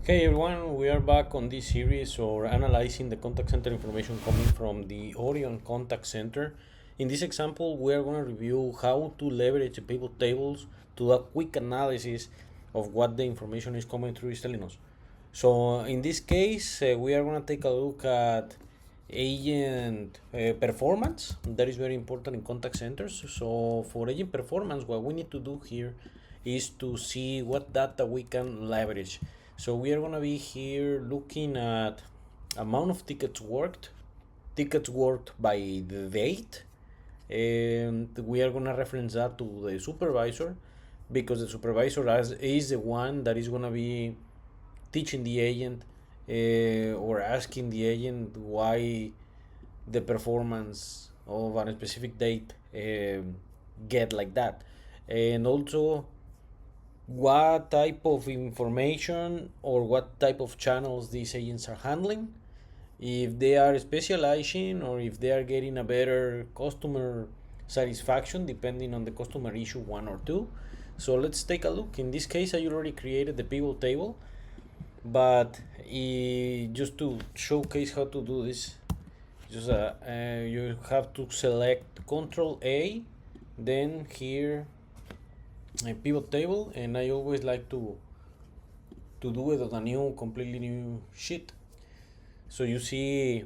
Hey everyone, we are back on this series or analyzing the contact center information coming from the Orion contact center. In this example, we are going to review how to leverage the pivot tables to do a quick analysis of what the information is coming through is telling us. So in this case, we are going to take a look at agent performance. That is very important in contact centers. So for agent performance, what we need to do here is to see what data we can leverage. So we are going to be here looking at amount of tickets worked by the date, and we are going to reference that to the supervisor because the supervisor is the one that is going to be teaching the agent or asking the agent why the performance of a specific date get like that, and also what type of information or what type of channels these agents are handling, if they are specializing or if they are getting a better customer satisfaction depending on the customer issue 1 or 2. So let's take a look. In this case, I already created the pivot table, but just to showcase how to do this, just you have to select Control A, then here a pivot table, and I always like to do it on a completely new sheet. So you see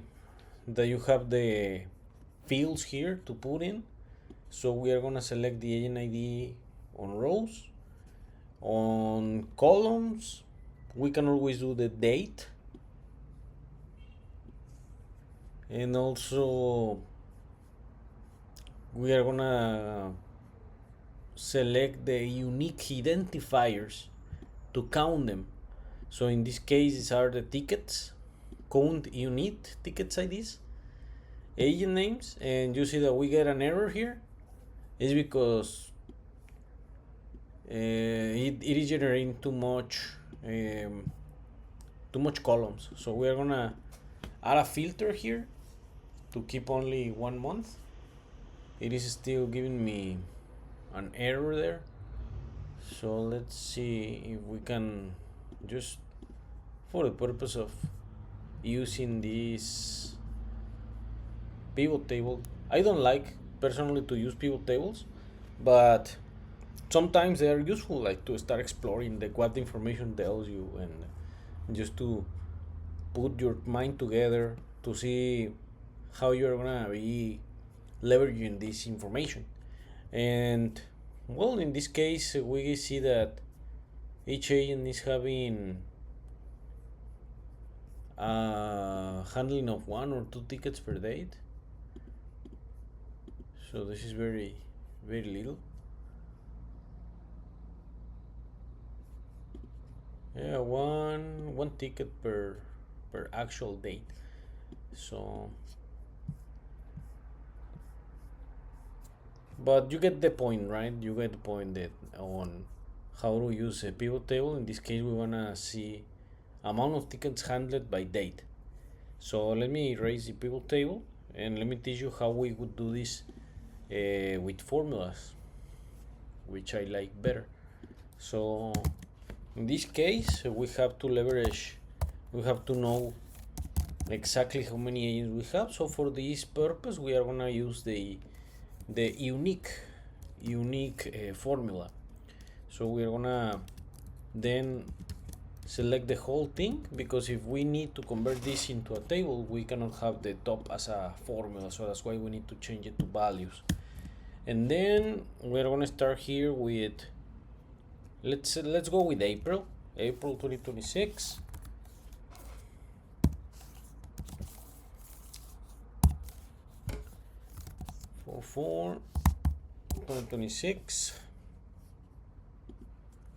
that you have the fields here to put in. So we are gonna select the agent ID on rows. On columns, we can always do the date, and also we are gonna select the unique identifiers to count them. So in this case, these are the tickets, count unique tickets IDs, agent names, and you see that we get an error here. It's because it is generating too much columns. So we are gonna add a filter here to keep only 1 month. It is still giving me an error there. So let's see if we can, just for the purpose of using this pivot table. I don't like personally to use pivot tables, but sometimes they are useful, like to start exploring what the information tells you, and just to put your mind together to see how you're gonna be leveraging this information. And well, in this case, we see that each agent is having handling of 1 or 2 tickets per date. So this is very little. Yeah, one ticket per actual date. So, but you get the point, right? You get the point that on how to use a pivot table. In this case, we wanna see amount of tickets handled by date. So let me erase the pivot table and let me teach you how we would do this with formulas, which I like better. So in this case, we have to leverage, we have to know exactly how many agents we have. So for this purpose, we are gonna use the unique formula. So we're gonna then select the whole thing, because if we need to convert this into a table, we cannot have the top as a formula. So that's why we need to change it to values. And then we're gonna start here with, let's go with April 2026. For 2026,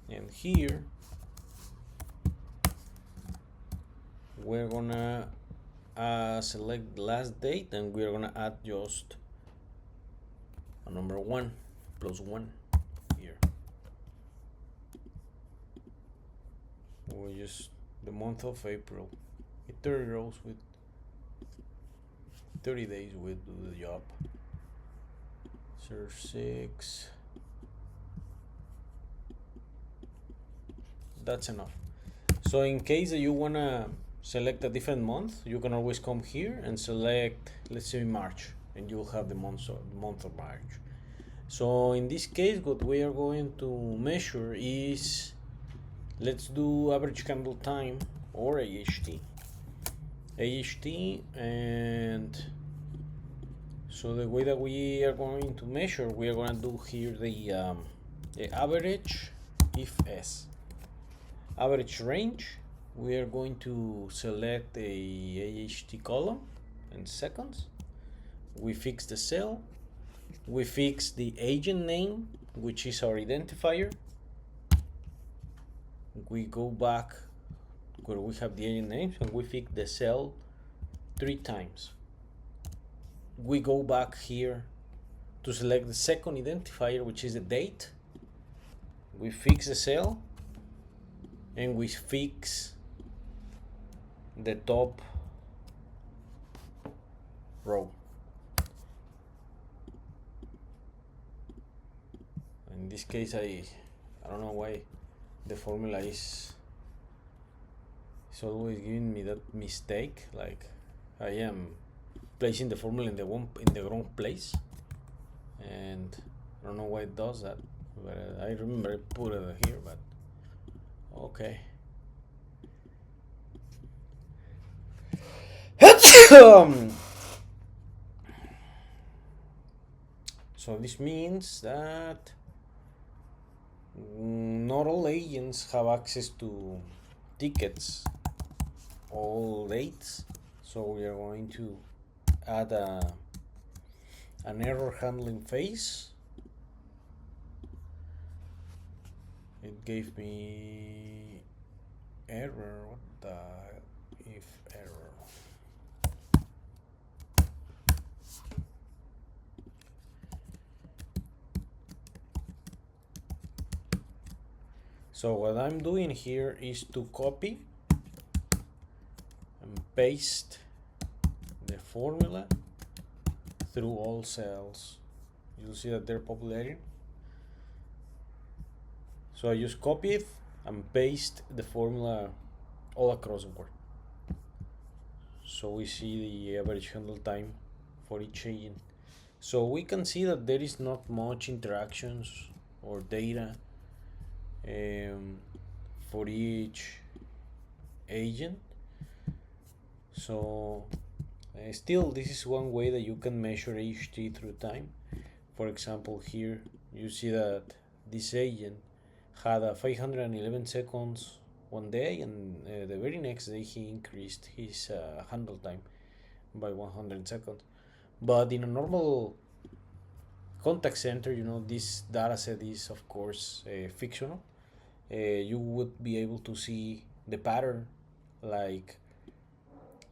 and here we're gonna select the last date, and we're gonna add just a number 1 plus 1 here. We just the month of April with 30 rows, with 30 days we do the job. 6, that's enough. So in case that you wanna select a different month, you can always come here and select, let's say, March, and you'll have the month of March. So in this case, what we are going to measure is, let's do average handle time, or AHT. And so the way that we are going to measure, we are going to do here the average if S. Average range, we are going to select a AHT column in seconds. We fix the cell. We fix the agent name, which is our identifier. We go back where we have the agent names and we fix the cell 3 times. We go back here to select the second identifier, which is the date. We fix the cell and we fix the top row. In this case, I don't know why the formula is always giving me that mistake, like I am placing the formula in the wrong place, and I don't know why it does that, but I remember I put it here, but okay. So this means that not all agents have access to tickets, all dates, so we are going to add an error handling phase. It gave me error. What the if error? So what I'm doing here is to copy and paste the formula through all cells. You'll see that they're populating. So I just copy it and paste the formula all across the board. So we see the average handle time for each agent. So we can see that there is not much interactions or data for each agent. So still, this is one way that you can measure AHT through time. For example, here you see that this agent had 511 seconds one day, and the very next day he increased his handle time by 100 seconds. But in a normal contact center, you know, this data set is of course fictional. You would be able to see the pattern, like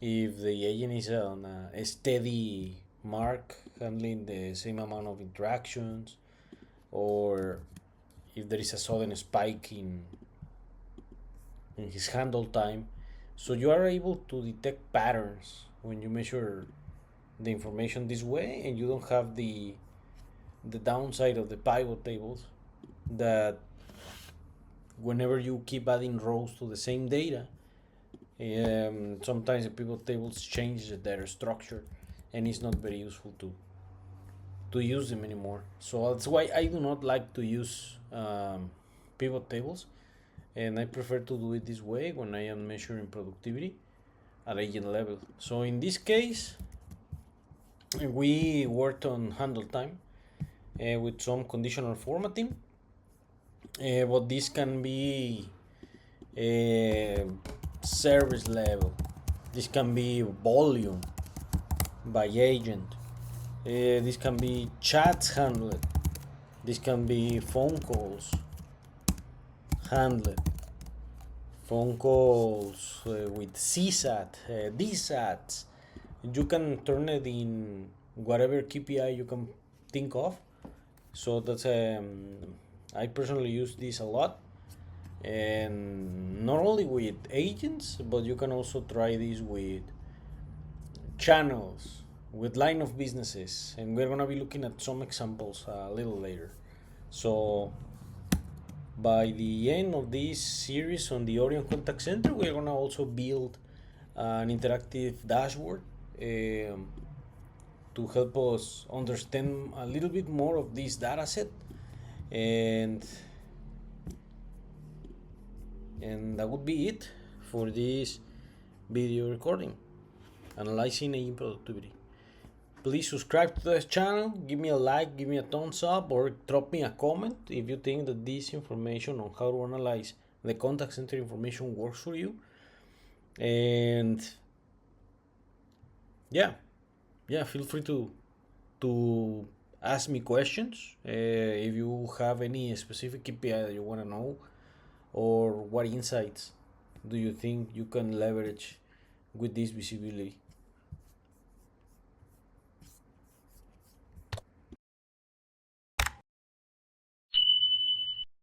if the agent is on a steady mark handling the same amount of interactions, or if there is a sudden spike in his handle time. So you are able to detect patterns when you measure the information this way, and you don't have the downside of the pivot tables, that whenever you keep adding rows to the same data, sometimes the pivot tables change their structure and it's not very useful to use them anymore. So that's why I do not like to use pivot tables, and I prefer to do it this way when I am measuring productivity at agent level. So in this case, we worked on handle time with some conditional formatting, but this can be service level, this can be volume by agent, this can be chats handled, this can be phone calls handled, phone calls with CSAT, DSATs. You can turn it in whatever KPI you can think of. So that's I personally use this a lot, and not only with agents, but you can also try this with channels, with line of businesses, and we're gonna be looking at some examples a little later. So By the end of this series on the Orion Contact Center, we're gonna also build an interactive dashboard to help us understand a little bit more of this data set, and that would be it for this video recording, analyzing agent productivity. Please subscribe to this channel, give me a like, give me a thumbs up, or drop me a comment if you think that this information on how to analyze the contact center information works for you. And yeah, feel free to ask me questions if you have any specific KPI that you want to know, or what insights do you think you can leverage with this visibility.